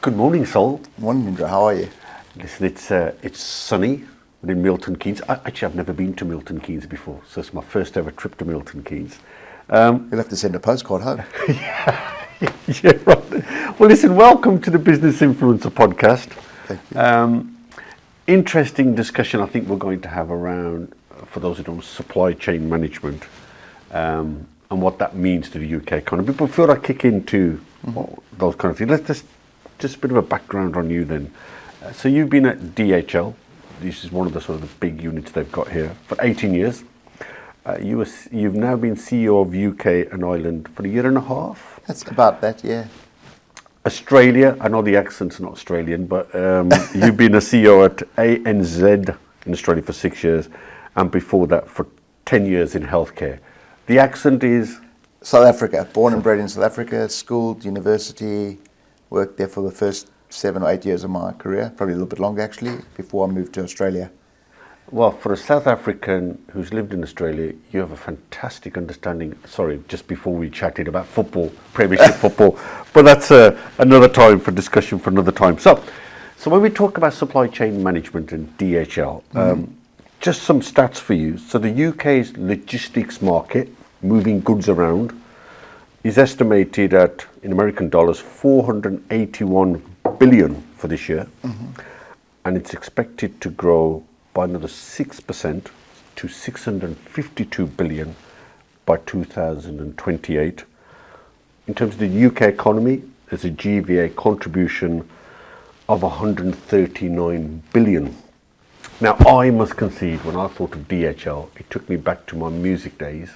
Good morning, Saul. Morning, Ninder. How are you? Listen, it's sunny in Milton Keynes. Actually, I've never been to Milton Keynes before, so it's my first ever trip to Milton Keynes. You'll have to send a postcard home. Yeah, right. Well, listen, welcome to the Business Influencer podcast. Thank you. Interesting discussion I think we're going to have around, for those who don't know, supply chain management and what that means to the UK economy. But before I kick into those kind of things, let's just a bit of a background on you then. So you've been at DHL. This is one of the sort of the big units they've got here for 18 years. You've now been CEO of UK and Ireland for a year and a half. That's about that, yeah. Australia, I know the accent's not Australian, but you've been a CEO at ANZ in Australia for 6 years, and before that for 10 years in healthcare. The accent is? South Africa, born and bred in South Africa, schooled, university, worked there for the first 7 or 8 years of my career, probably a little bit longer actually, before I moved to Australia. Well, for a South African who's lived in Australia, you have a fantastic understanding. Sorry, just before we chatted about football, Premiership football, but that's another time for discussion for another time. So when we talk about supply chain management and DHL, just some stats for you. So the UK's logistics market, moving goods around, is estimated at, in American dollars, 481 billion for this year, and it's expected to grow by another 6% to 652 billion by 2028. In terms of the UK economy, there's a GVA contribution of 139 billion. Now, I must concede, when I thought of DHL, it took me back to my music days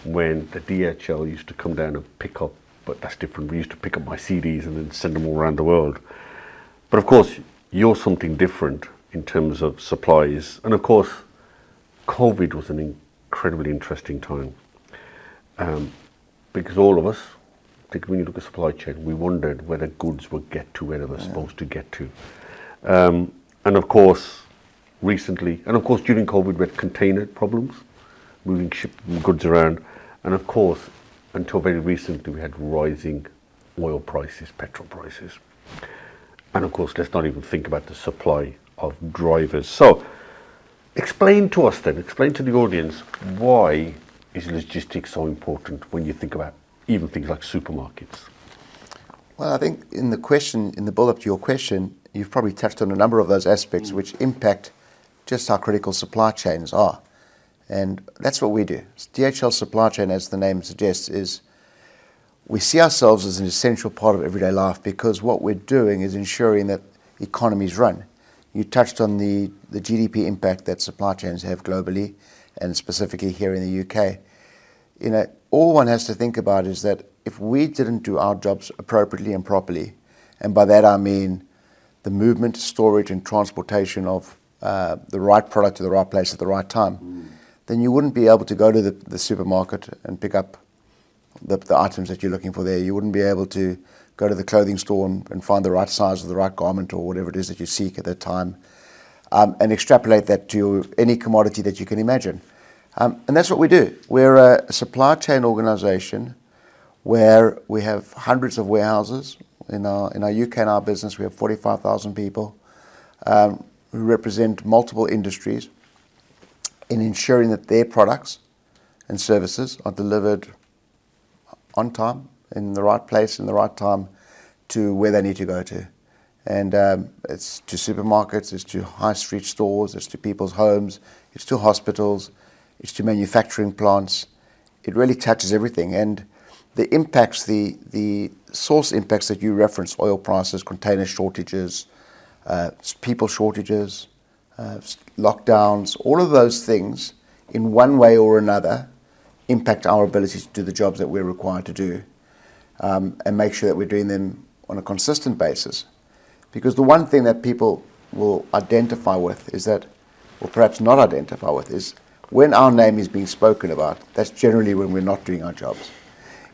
when the DHL used to come down and pick up, but that's different. We used to pick up my CDs and then send them all around the world. But of course, you're something different in terms of supplies. And of course, COVID was an incredibly interesting time because all of us, particularly when you look at supply chain, we wondered whether goods would get to where they were supposed to get to. And of course, recently, and of course during COVID, we had container problems, moving goods around. And of course, until very recently, we had rising oil prices, petrol prices. And of course, let's not even think about the supply of drivers. So explain to the audience, why is logistics so important when you think about even things like supermarkets? Well, I think in the build-up to your question, you've probably touched on a number of those aspects which impact just how critical supply chains are. And that's what we do. DHL Supply Chain, as the name suggests, is we see ourselves as an essential part of everyday life because what we're doing is ensuring that economies run. You touched on the GDP impact that supply chains have globally and specifically here in the UK. You know, all one has to think about is that if we didn't do our jobs appropriately and properly, and by that I mean the movement, storage and transportation of the right product to the right place at the right time, then you wouldn't be able to go to the supermarket and pick up the items that you're looking for there. You wouldn't be able to go to the clothing store and find the right size of the right garment or whatever it is that you seek at that time, and extrapolate that to any commodity that you can imagine. And that's what we do. We're a supply chain organisation where we have hundreds of warehouses. In our UK and our business, we have 45,000 people who represent multiple industries in ensuring that their products and services are delivered on time, in the right place, in the right time, to where they need to go to. And it's to supermarkets, it's to high street stores, it's to people's homes, it's to hospitals, it's to manufacturing plants. It really touches everything. And the impacts, the source impacts that you referenced, oil prices, container shortages, people shortages, lockdowns, all of those things in one way or another impact our ability to do the jobs that we're required to do, and make sure that we're doing them on a consistent basis. Because the one thing that people will identify with is that, or perhaps not identify with, is when our name is being spoken about, that's generally when we're not doing our jobs.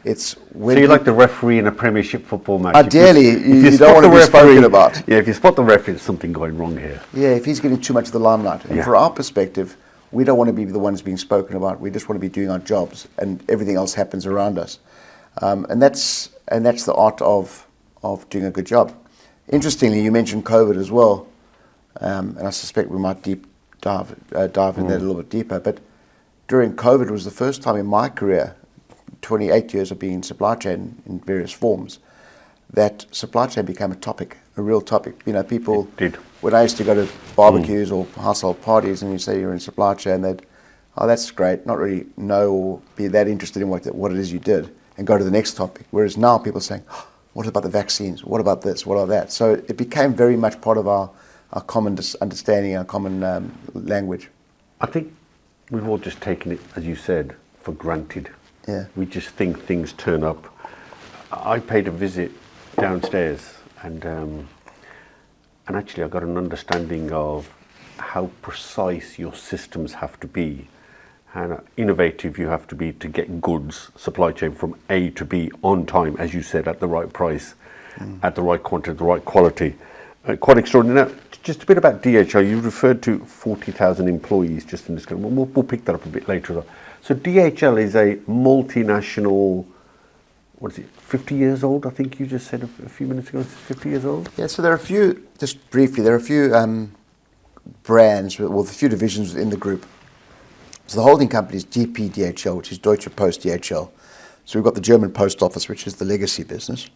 It's when so you're like the referee in a Premiership football match. Ideally, you don't want to be spoken about. Yeah, if you spot the referee, there's something going wrong here. Yeah, if he's getting too much of the limelight. And from our perspective, we don't want to be the ones being spoken about. We just want to be doing our jobs, and everything else happens around us. And that's the art of doing a good job. Interestingly, you mentioned COVID as well, and I suspect we might dive in that a little bit deeper. But during COVID was the first time in my career, 28 years of being in supply chain in various forms, that supply chain became a topic, a real topic. You know, people, It did. when I used to go to barbecues or household parties and you say you're in supply chain, they'd, oh, that's great, not really know or be that interested in what it is you did, and go to the next topic. Whereas now people are saying, oh, what about the vaccines? What about this? What about that? So it became very much part of our common understanding, our common language. I think we've all just taken it, as you said, for granted. Yeah. We just think things turn up. I paid a visit downstairs, and actually I got an understanding of how precise your systems have to be, how innovative you have to be to get goods, supply chain from A to B on time, as you said, at the right price, at the right quantity, the right quality. Quite extraordinary. Now, just a bit about DHL. You referred to 40,000 employees just in this country. We'll pick that up a bit later. So DHL is a multinational, what is it, 50 years old? I think you just said a few minutes ago, it's 50 years old? Yeah, so there are a few, just briefly, there are a few brands, well, a few divisions within the group. So the holding company is GP DHL, which is Deutsche Post DHL. So we've got the German post office, which is the legacy business.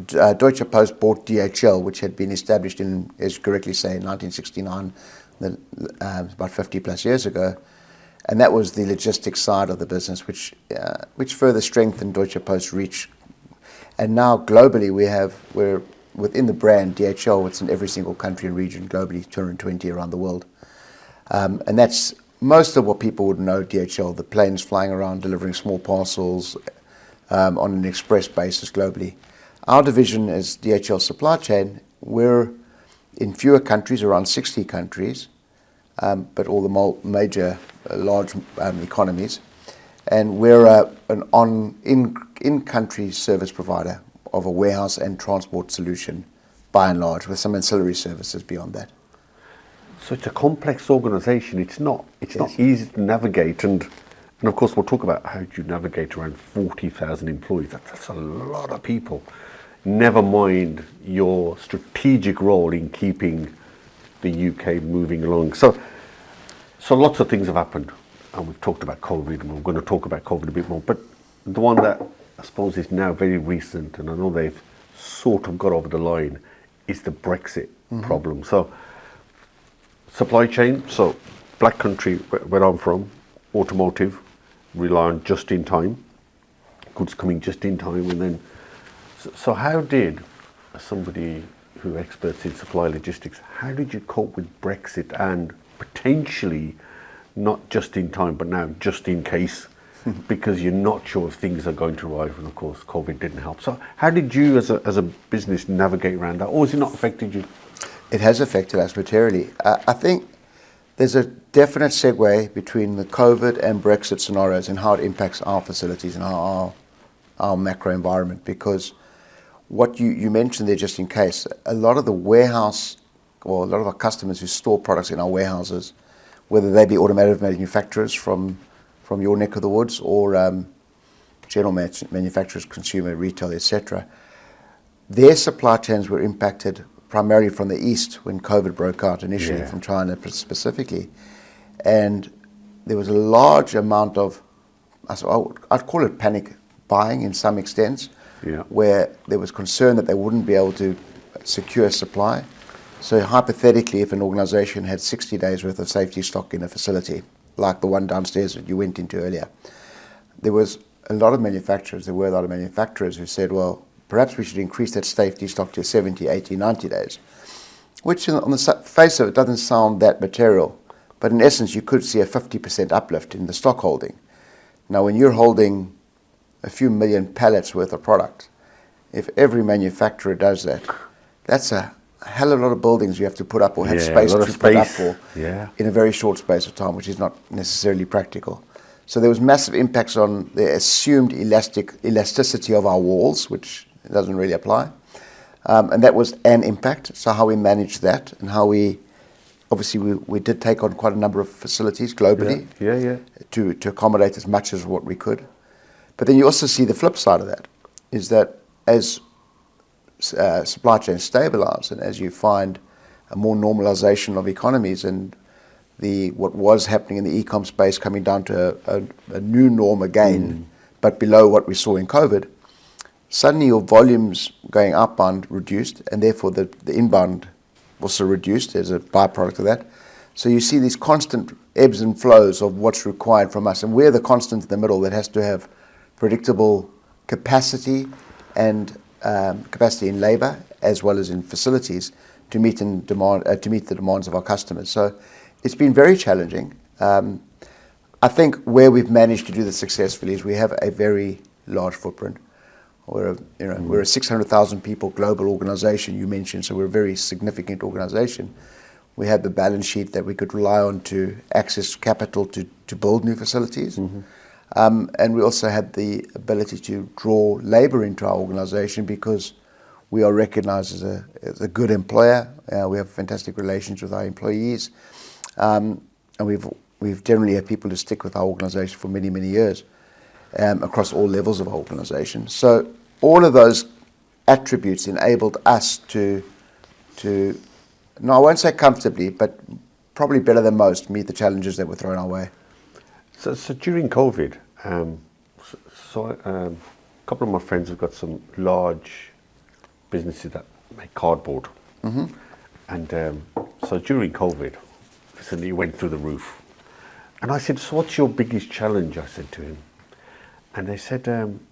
Deutsche Post bought DHL, which had been established in, as you correctly say, in 1969, about 50 plus years ago. And that was the logistics side of the business, which further strengthened Deutsche Post's reach. And now globally, we're within the brand DHL, it's in every single country and region globally, 220 around the world. And that's most of what people would know DHL, the planes flying around delivering small parcels on an express basis globally. Our division is DHL Supply Chain. We're in fewer countries, around 60 countries, but all the major large economies. And we're an in-country service provider of a warehouse and transport solution, by and large, with some ancillary services beyond that. So it's a complex organisation. It's not easy to navigate, and of course we'll talk about how do you navigate around 40,000 employees. That's a lot of people. Never mind your strategic role in keeping the UK moving along. So lots of things have happened, and we've talked about COVID, and we're going to talk about COVID a bit more. But the one that I suppose is now very recent, and I know they've sort of got over the line, is the Brexit problem. So supply chain, so black country where I'm from, automotive, rely on just in time, goods coming just in time, and then so how did somebody who experts in supply logistics, how did you cope with Brexit and potentially not just in time but now just in case, because you're not sure if things are going to arrive, and of course COVID didn't help. So how did you as a business navigate around that, or has it not affected you? It has affected us materially. I think there's a definite segue between the COVID and Brexit scenarios and how it impacts our facilities and our macro environment, because what you mentioned there, just in case, a lot of the warehouse, or a lot of our customers who store products in our warehouses, whether they be automotive manufacturers from your neck of the woods or general manufacturers, consumer, retail, etc., their supply chains were impacted primarily from the east when COVID broke out initially, from China specifically. And there was a large amount of, I'd call it panic buying in some extents, where there was concern that they wouldn't be able to secure supply. So hypothetically, if an organization had 60 days worth of safety stock in a facility, like the one downstairs that you went into earlier, there were a lot of manufacturers who said, well, perhaps we should increase that safety stock to 70, 80, 90 days, which on the face of it doesn't sound that material. But in essence, you could see a 50% uplift in the stock holding. Now, when you're holding a few million pallets worth of product, if every manufacturer does that, that's a hell of a lot of buildings you have to put up or have space to put up for in a very short space of time, which is not necessarily practical. So there was massive impacts on the assumed elasticity of our walls, which doesn't really apply. And that was an impact. So how we managed that, and how we did take on quite a number of facilities globally to accommodate as much as what we could. But then you also see the flip side of that, is that as supply chains stabilize and as you find a more normalization of economies and what was happening in the e-com space coming down to a new norm again, but below what we saw in COVID, suddenly your volumes going outbound reduced, and therefore the inbound also reduced as a byproduct of that. So you see these constant ebbs and flows of what's required from us, and we're the constant in the middle that has to have predictable capacity and capacity in labour as well as in facilities to meet the demands of our customers. So it's been very challenging. I think where we've managed to do this successfully is we have a very large footprint. We're a 600,000 people global organisation, you mentioned, so we're a very significant organisation. We had the balance sheet that we could rely on to access capital to build new facilities. And we also had the ability to draw labour into our organisation because we are recognised as a good employer. We have fantastic relations with our employees. And we've generally had people who stick with our organisation for many, many years across all levels of our organisation. So all of those attributes enabled us to no, I won't say comfortably, but probably better than most, meet the challenges that were thrown our way. So during COVID, a couple of my friends have got some large businesses that make cardboard. And so during COVID, suddenly it went through the roof. And I said, so what's your biggest challenge? I said to him. And they said,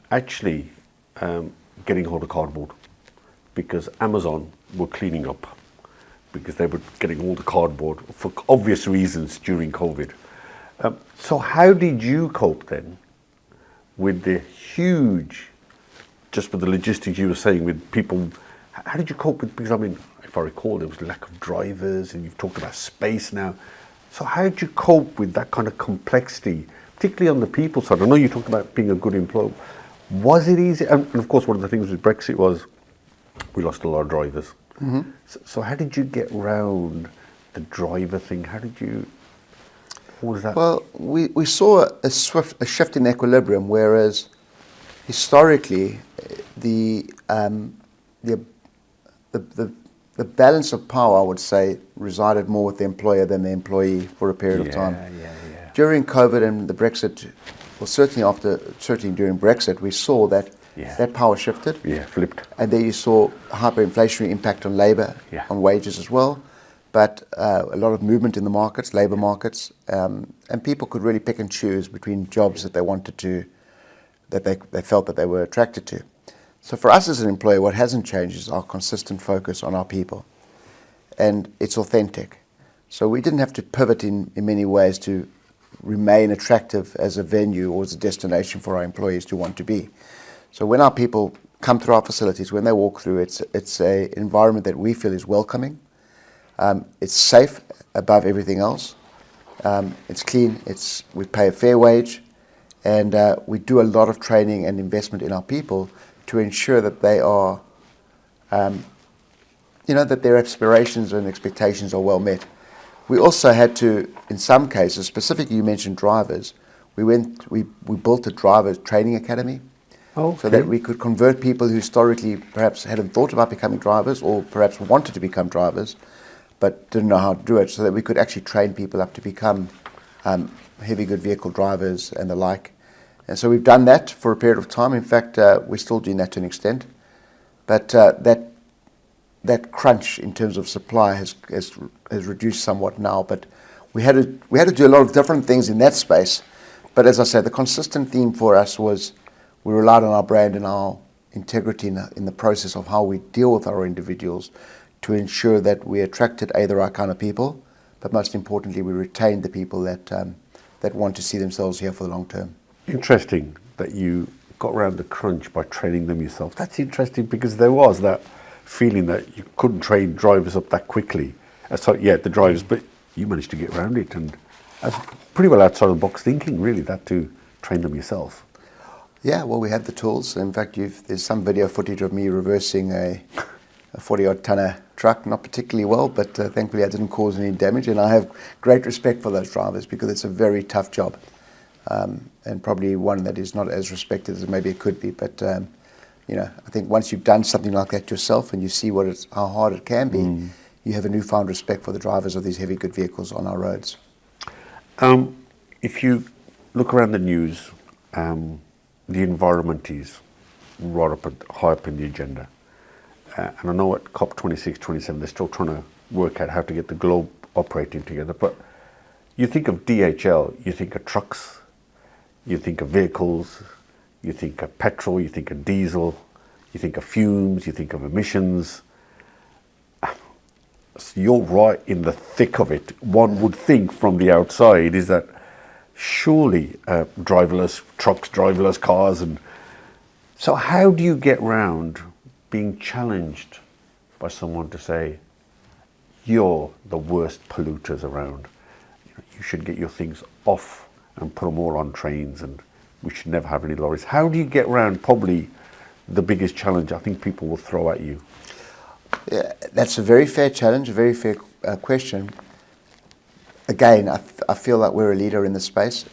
actually, getting hold of cardboard. Because Amazon were cleaning up. Because they were getting all the cardboard for obvious reasons during COVID. So how did you cope then with the huge, just with the logistics you were saying with people, how did you cope with, because I mean, if I recall, there was lack of drivers and you've talked about space now. So how did you cope with that kind of complexity, particularly on the people side? I know you talked about being a good employer. Was it easy? And of course, one of the things with Brexit was we lost a lot of drivers. So how did you get around the driver thing? What was that? Well, we saw a shift in equilibrium, whereas historically the balance of power, I would say, resided more with the employer than the employee for a period of time. During COVID and the Brexit, well, certainly during Brexit, we saw that that power shifted. Flipped. And then you saw hyperinflationary impact on labour, on wages as well. But a lot of movement in the markets, labour markets, and people could really pick and choose between jobs that they wanted to, that they felt that they were attracted to. So for us as an employer, what hasn't changed is our consistent focus on our people. And it's authentic. So we didn't have to pivot in many ways to remain attractive as a venue or as a destination for our employees to want to be. So when our people come through our facilities, when they walk through, it's an environment that we feel is welcoming. It's safe above everything else. It's clean. We pay a fair wage, and we do a lot of training and investment in our people to ensure that they are, that their aspirations and expectations are well met. We also had to, in some cases, specifically you mentioned drivers, we built a driver training academy. So that we could convert people who historically perhaps hadn't thought about becoming drivers or perhaps wanted to become drivers but didn't know how to do it, so that we could actually train people up to become heavy good vehicle drivers and the like. And so we've done that for a period of time. In fact, we're still doing that to an extent. But that crunch in terms of supply has reduced somewhat now. But we had to do a lot of different things in that space. But as I said, the consistent theme for us was we relied on our brand and our integrity in the process of how we deal with our individuals to ensure that we attracted the right kind of people, but most importantly, we retained the people that want to see themselves here for the long term. Interesting that you got around the crunch by training them yourself. That's interesting because there was that feeling that you couldn't train drivers up that quickly. The drivers, but you managed to get around it, and that's pretty well outside of the box thinking, really, that to train them yourself. Yeah, well, we have the tools. In fact, there's some video footage of me reversing a 40-odd tonner truck, not particularly well, but thankfully I didn't cause any damage. And I have great respect for those drivers because it's a very tough job, and probably one that is not as respected as maybe it could be. But I think once you've done something like that yourself and you see how hard it can be, you have a newfound respect for the drivers of these heavy good vehicles on our roads. If you look around the news, the environment is right high up in the agenda. And I know at COP26, 27, they're still trying to work out how to get the globe operating together. But you think of DHL, you think of trucks, you think of vehicles, you think of petrol, you think of diesel, you think of fumes, you think of emissions. So you're right in the thick of it. One would think from the outside is that surely driverless trucks, driverless cars, and so how do you get round being challenged by someone to say, you're the worst polluters around. You should get your things off and put them all on trains, and we should never have any lorries. How do you get around probably the biggest challenge I think people will throw at you? Yeah, that's a very fair challenge, a very fair question. Again, I feel like we're a leader in this space.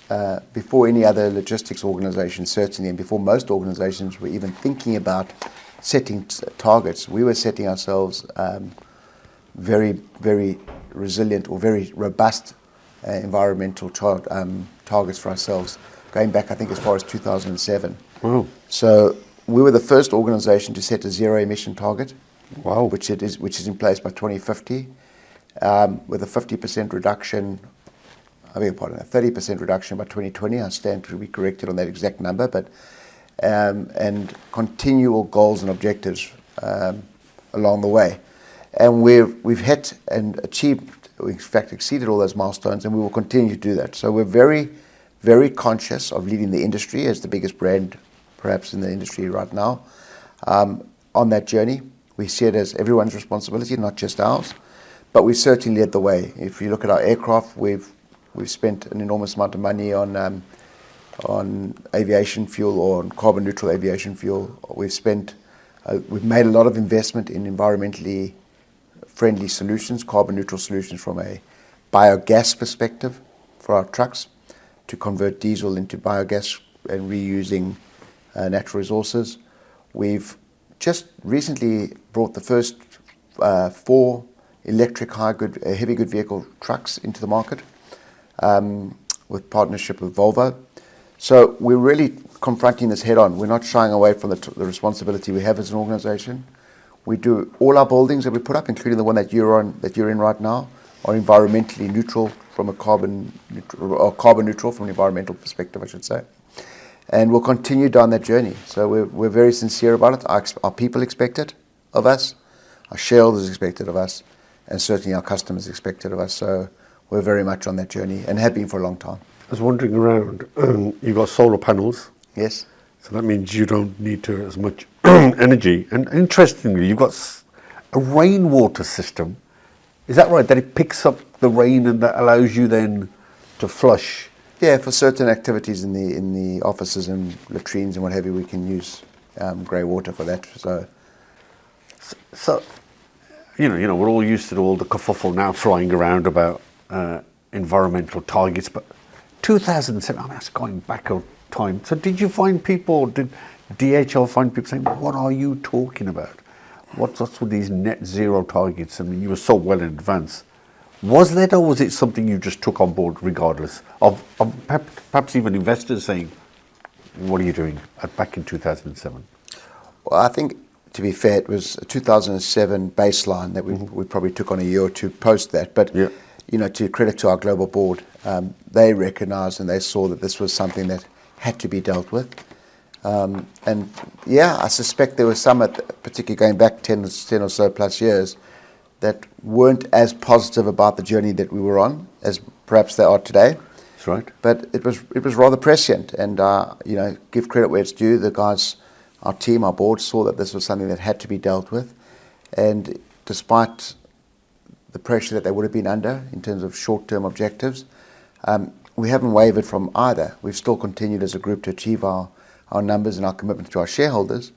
Before any other logistics organisation, certainly, and before most organisations were even thinking about setting targets, we were setting ourselves very, very resilient or very robust environmental targets for ourselves, going back, I think, as far as 2007. Wow. So we were the first organisation to set a zero emission target. Wow. Which is in place by 2050, with a 50% reduction, I beg your pardon, a 30% reduction by 2020. I stand to be corrected on that exact number, but and continual goals and objectives along the way. And we've hit and achieved, in fact exceeded all those milestones, and we will continue to do that. So we're very, very conscious of leading the industry as the biggest brand perhaps in the industry right now on that journey. We see it as everyone's responsibility, not just ours, but we certainly led the way. If you look at our aircraft, we've spent an enormous amount of money on aviation fuel or on carbon neutral aviation fuel. We've made a lot of investment in environmentally friendly solutions, carbon neutral solutions from a biogas perspective for our trucks, to convert diesel into biogas and reusing natural resources. We've just recently brought the first 4 electric heavy good vehicle trucks into the market with partnership with Volvo. So we're really confronting this head on. We're not shying away from the responsibility we have as an organisation. We do all our buildings that we put up, including the one that you're in right now, are environmentally neutral from a carbon neutral from an environmental perspective, I should say. And we'll continue down that journey. So we're very sincere about it. Our people expect it of us, our shareholders expect it of us, and certainly our customers expect it of us. So we're very much on that journey and have been for a long time. I was wandering around, you've got solar panels. Yes. So that means you don't need as much energy. And interestingly, you've got a rainwater system. Is that right? That it picks up the rain and that allows you then to flush? Yeah, for certain activities in the offices and latrines and what have you, we can use grey water for that. So we're all used to all the kerfuffle now flying around about environmental targets, but 2007, that's going back a time. So did DHL find people saying, what are you talking about? What's with these net zero targets? I mean, you were so well in advance. Was that, or was it something you just took on board regardless of perhaps even investors saying, what are you doing back in 2007? Well, I think, to be fair, it was a 2007 baseline that we probably took on a year or two post that. But, to credit to our global board, they recognised and they saw that this was something that had to be dealt with. And yeah, I suspect there were some, particularly going back 10 or so plus years, that weren't as positive about the journey that we were on as perhaps they are today. That's right. But it was rather prescient, and give credit where it's due. The guys, our team, our board saw that this was something that had to be dealt with, and despite the pressure that they would have been under in terms of short-term objectives, we haven't wavered from either. We've still continued as a group to achieve our numbers and our commitment to our shareholders.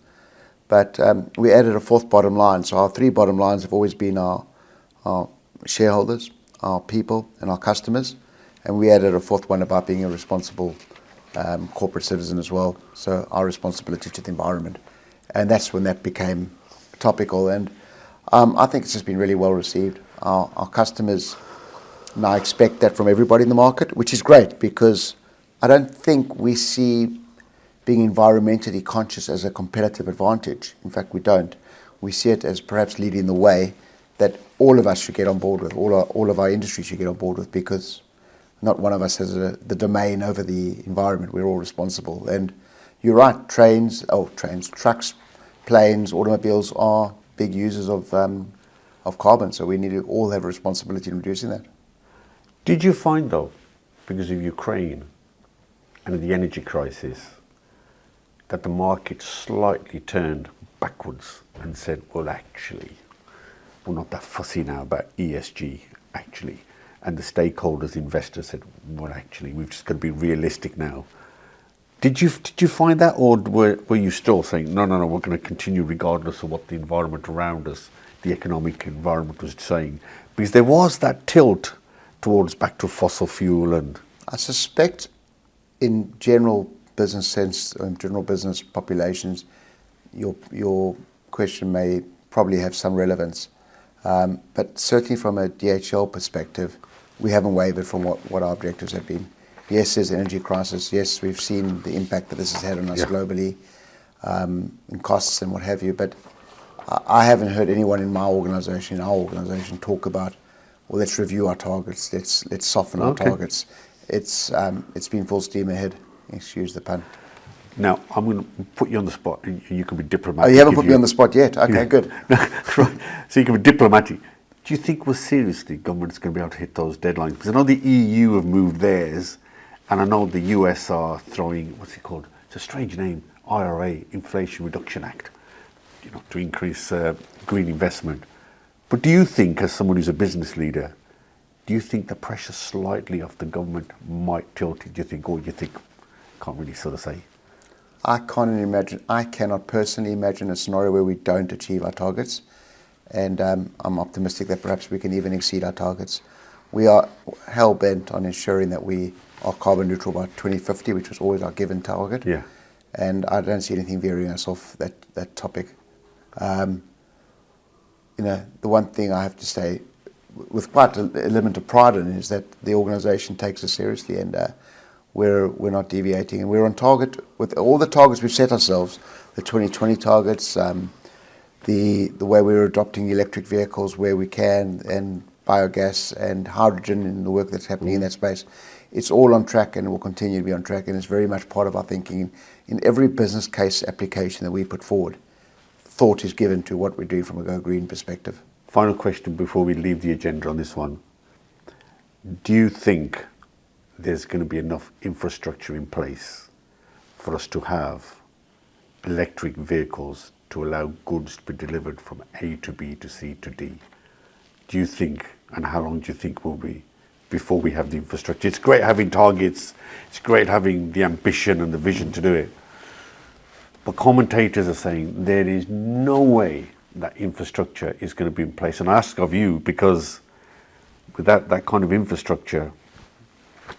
But we added a 4th bottom line. So our 3 bottom lines have always been our shareholders, our people, and our customers. And we added a 4th one about being a responsible corporate citizen as well. So our responsibility to the environment. And that's when that became topical. And I think it's just been really well received. Our customers now expect that from everybody in the market, which is great, because I don't think we see being environmentally conscious as a competitive advantage. In fact, we don't. We see it as perhaps leading the way that all of us should get on board with, all of our industry should get on board with, because not one of us has the domain over the environment. We're all responsible. And you're right, trains, trucks, planes, automobiles are big users of carbon, so we need to all have a responsibility in reducing that. Did you find, though, because of Ukraine and the energy crisis, that the market slightly turned backwards and said, well, actually, we're not that fussy now about ESG, actually. And the stakeholders, investors said, well, actually, we've just got to be realistic now. Did you find that, or were you still saying, no, we're going to continue regardless of what the environment around us, the economic environment was saying? Because there was that tilt towards back to fossil fuel. And I suspect in general business sense, in general business populations, your question may probably have some relevance. But certainly from a DHL perspective, we haven't wavered from what our objectives have been. Yes, there's an energy crisis. Yes, we've seen the impact that this has had on us globally, in costs and what have you. But I haven't heard anyone in my organisation, in our organisation, talk about, well, let's review our targets. Let's soften our targets. It's been full steam ahead. Excuse the pun. Now, I'm going to put you on the spot, and you can be diplomatic. Oh, you haven't put me on the spot yet? Okay, good. Right. So you can be diplomatic. Do you think, well, seriously, government's going to be able to hit those deadlines? Because I know the EU have moved theirs, and I know the US are throwing, what's it called? It's a strange name, IRA, Inflation Reduction Act, to increase green investment. But do you think, as someone who's a business leader, do you think the pressure slightly off the government might tilt it? Do you think, can't really sort of say? I cannot personally imagine a scenario where we don't achieve our targets. And I'm optimistic that perhaps we can even exceed our targets. We are hell-bent on ensuring that we are carbon neutral by 2050, which was always our given target. Yeah. And I don't see anything veering us off that topic. The one thing I have to say, with quite an element of pride in it, is that the organisation takes us seriously, and we're not deviating, and we're on target with all the targets we've set ourselves, the 2020 targets, the way we're adopting electric vehicles where we can, and biogas and hydrogen, and the work that's happening in that space. It's all on track and will continue to be on track, and it's very much part of our thinking. In every business case application that we put forward, thought is given to what we're doing from a Go Green perspective. Final question before we leave the agenda on this one. Do you think there's going to be enough infrastructure in place for us to have electric vehicles to allow goods to be delivered from A to B to C to D? Do you think, and how long do you think will be before we have the infrastructure? It's great having targets, it's great having the ambition and the vision to do it, but commentators are saying there is no way that infrastructure is going to be in place. And I ask of you, because with that kind of infrastructure,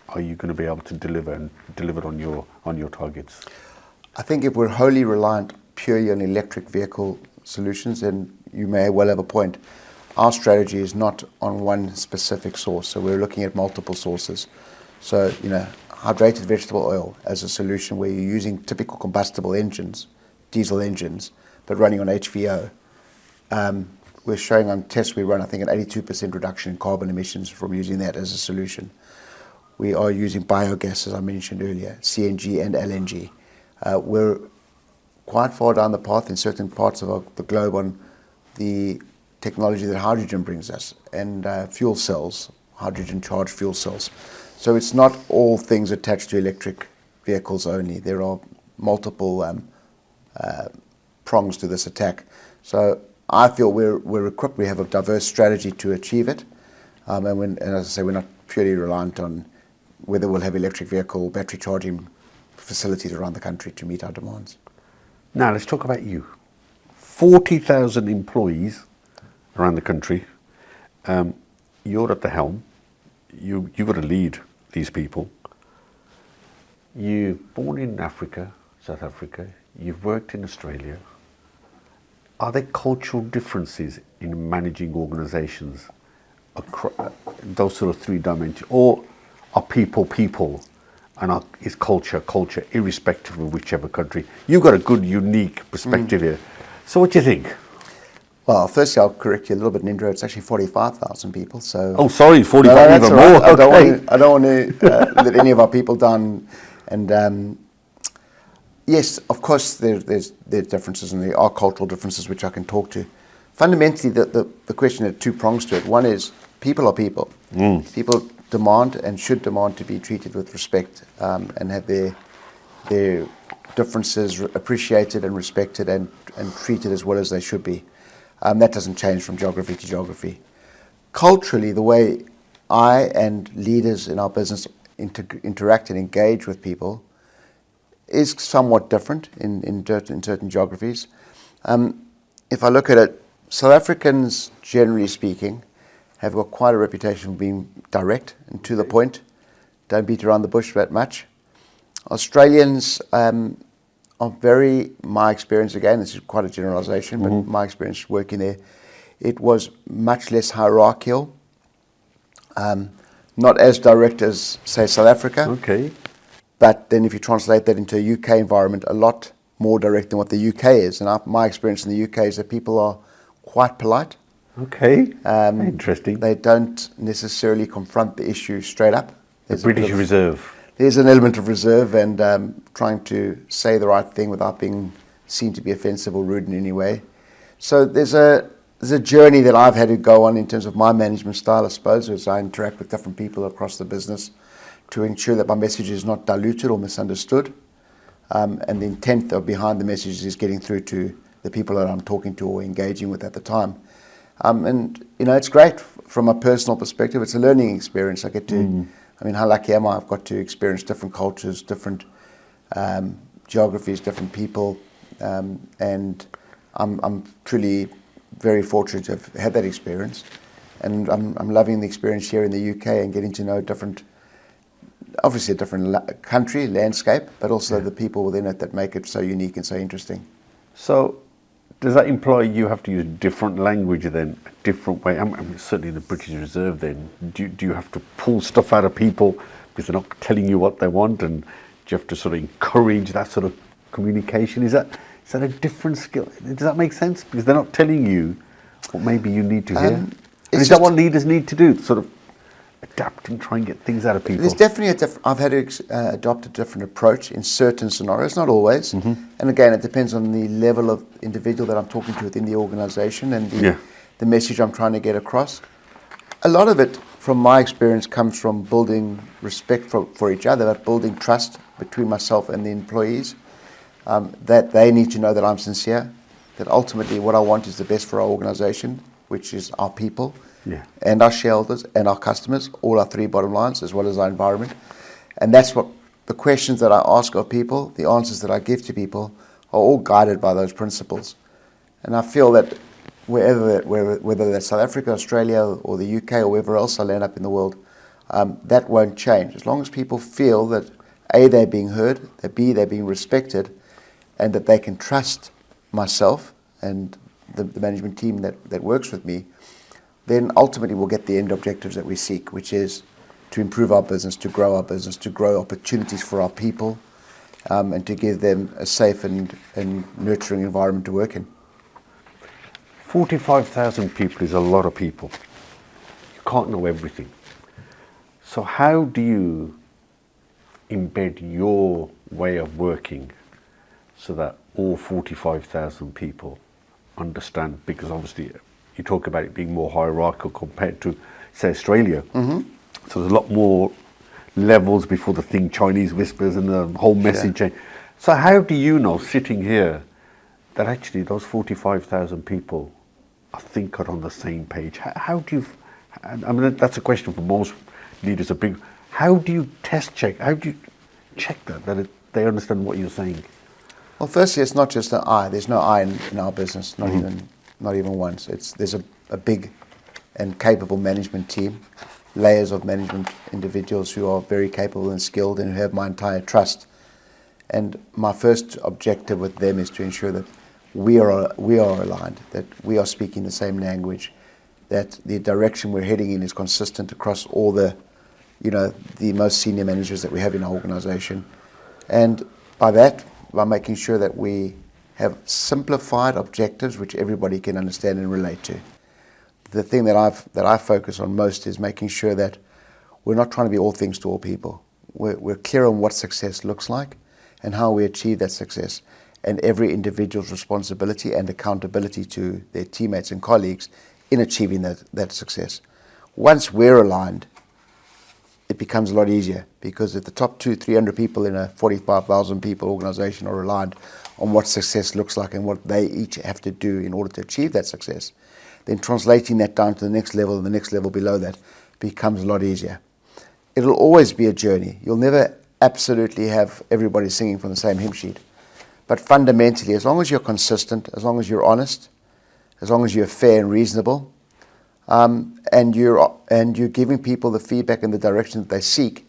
are you going to be able to deliver on your targets? I think if we're wholly reliant purely on electric vehicle solutions, then you may well have a point. Our strategy is not on one specific source, so we're looking at multiple sources. So, hydrated vegetable oil as a solution where you're using typical combustible engines, diesel engines, but running on HVO. We're showing on tests we run, I think, an 82% reduction in carbon emissions from using that as a solution. We are using biogas, as I mentioned earlier, CNG and LNG. We're quite far down the path in certain parts of the globe on the technology that hydrogen brings us, and fuel cells, hydrogen-charged fuel cells. So it's not all things attached to electric vehicles only. There are multiple prongs to this attack. So I feel we're equipped. We have a diverse strategy to achieve it. And as I say, we're not purely reliant on whether we'll have electric vehicle battery charging facilities around the country to meet our demands. Now let's talk about you. 40,000 employees around the country. You're at the helm. You've got to lead these people. You're born in Africa, South Africa. You've worked in Australia. Are there cultural differences in managing organisations across those sort of three dimensions, or are people, and is culture, irrespective of whichever country? You've got a good, unique perspective here. So, what do you think? Well, firstly, I'll correct you a little bit, Ninder. It's actually 45,000 people. So. Oh, sorry, 45, No, even all more. right. Okay. I don't want to let any of our people down. And yes, of course, there's differences, and there are cultural differences which I can talk to. Fundamentally, the question had two prongs to it. One is people are people. People demand and should demand to be treated with respect, and have their differences appreciated and respected and treated as well as they should be. That doesn't change from geography to geography. Culturally, the way I and leaders in our business interact and engage with people is somewhat different in certain geographies. If I look at it, South Africans, generally speaking, have got quite a reputation for being direct and to the point, don't beat around the bush that much. Australians are very, my experience, again, this is quite a generalisation, but my experience working there, it was much less hierarchical, not as direct as, say, South Africa. Okay. But then if you translate that into a UK environment, a lot more direct than what the UK is. And my experience in the UK is that people are quite polite. Okay. Interesting. They don't necessarily confront the issue straight up. The British Reserve. There's an element of reserve and trying to say the right thing without being seen to be offensive or rude in any way. So there's a journey that I've had to go on in terms of my management style, I suppose, as I interact with different people across the business to ensure that my message is not diluted or misunderstood. And the intent behind the message is getting through to the people that I'm talking to or engaging with at the time. And, it's great from a personal perspective. It's a learning experience. I get to, how lucky am I? I've got to experience different cultures, different geographies, different people. And I'm truly very fortunate to have had that experience. And I'm loving the experience here in the UK and getting to know obviously a different country, landscape, but also the people within it that make it so unique and so interesting. So, does that imply you have to use different language then, a different way? Certainly in the British Reserve then, do you have to pull stuff out of people because they're not telling you what they want, and do you have to sort of encourage that sort of communication? Is that a different skill? Does that make sense? Because they're not telling you what maybe you need to hear. And is that what leaders need to do, sort of adapt and try and get things out of people? There's definitely I've had to adopt a different approach in certain scenarios, not always. And again, it depends on the level of individual that I'm talking to within the organisation and the message I'm trying to get across. A lot of it, from my experience, comes from building respect for each other, but building trust between myself and the employees, that they need to know that I'm sincere, that ultimately what I want is the best for our organisation, which is our people, and our shareholders and our customers, all our three bottom lines, as well as our environment. And that's what the questions that I ask of people, the answers that I give to people, are all guided by those principles. And I feel that whether that's South Africa, Australia, or the UK, or wherever else I land up in the world, that won't change. As long as people feel that A, they're being heard, that B, they're being respected, and that they can trust myself and the management team that works with me, then ultimately we'll get the end objectives that we seek, which is to improve our business, to grow opportunities for our people, and to give them a safe and nurturing environment to work in. 45,000 people is a lot of people. You can't know everything. So how do you embed your way of working so that all 45,000 people understand? Because obviously you talk about it being more hierarchical compared to, say, Australia. So there's a lot more levels before the thing Chinese whispers and the whole message change. So how do you know, sitting here, that actually those 45,000 people, I think, are on the same page? How do you, that's a question for most leaders, how do you test check, how do you check that they understand what you're saying? Well, firstly, it's not just an I. There's no I in our business, not even once. There's a big and capable management team, layers of management individuals who are very capable and skilled and who have my entire trust. And my first objective with them is to ensure that we are aligned, that we are speaking the same language, that the direction we're heading in is consistent across all the most senior managers that we have in our organization. And by making sure that we have simplified objectives which everybody can understand and relate to. The thing that I focus on most is making sure that we're not trying to be all things to all people. We're clear on what success looks like and how we achieve that success, and every individual's responsibility and accountability to their teammates and colleagues in achieving that success. Once we're aligned, it becomes a lot easier, because if the top 200-300 people in a 45,000 people organization are aligned on what success looks like and what they each have to do in order to achieve that success, then translating that down to the next level and the next level below that becomes a lot easier. It'll always be a journey. You'll never absolutely have everybody singing from the same hymn sheet. But fundamentally, as long as you're consistent, as long as you're honest, as long as you're fair and reasonable, and you're giving people the feedback and the direction that they seek,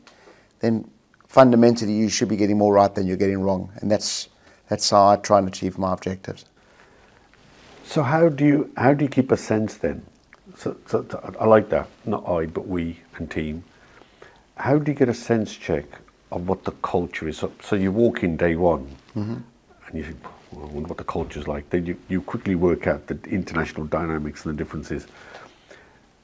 then fundamentally you should be getting more right than you're getting wrong. And that's how I try and achieve my objectives. So how do you keep a sense then? So I like that, not I, but we and team. How do you get a sense check of what the culture is? So you walk in day one, and you think, well, I wonder what the culture's like. Then you quickly work out the international dynamics and the differences.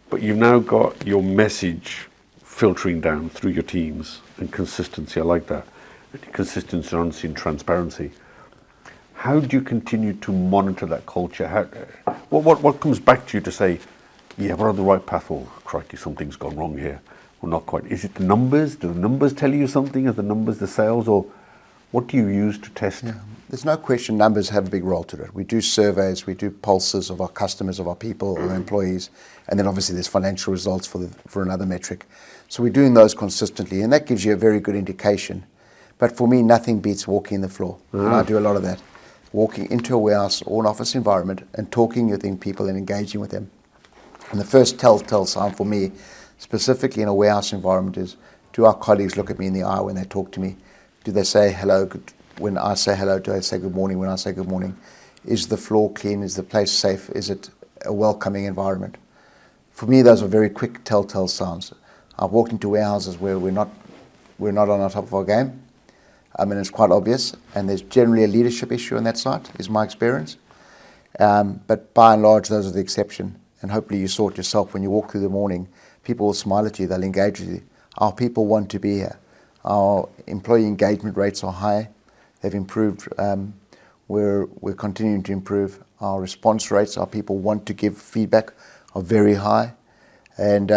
But you've now got your message filtering down through your teams, and consistency, I like that. Consistency, honesty and transparency. How do you continue to monitor that culture? What comes back to you to say, yeah, we're on the right path, or crikey, something's gone wrong here? Well, not quite. Is it the numbers? Do the numbers tell you something? Are the numbers the sales? Or what do you use to test? Yeah. There's no question numbers have a big role to it. We do surveys, we do pulses of our customers, of our people, our employees, and then obviously there's financial results for another metric. So we're doing those consistently, and that gives you a very good indication. But for me, nothing beats walking the floor. And I do a lot of that. Walking into a warehouse or an office environment and talking with people and engaging with them. And the first telltale sign for me, specifically in a warehouse environment, is, do our colleagues look at me in the eye when they talk to me? Do they say hello? When I say hello, do I say good morning when I say good morning? Is the floor clean? Is the place safe? Is it a welcoming environment? For me, those are very quick telltale signs. I've walked into warehouses where we're not on the top of our game. I mean, it's quite obvious, and there's generally a leadership issue on that site, is my experience. But by and large, those are the exception. And hopefully you saw it yourself when you walk through the morning. People will smile at you, they'll engage with you. Our people want to be here. Our employee engagement rates are high. They've improved. We're continuing to improve. Our response rates, our people want to give feedback, are very high. And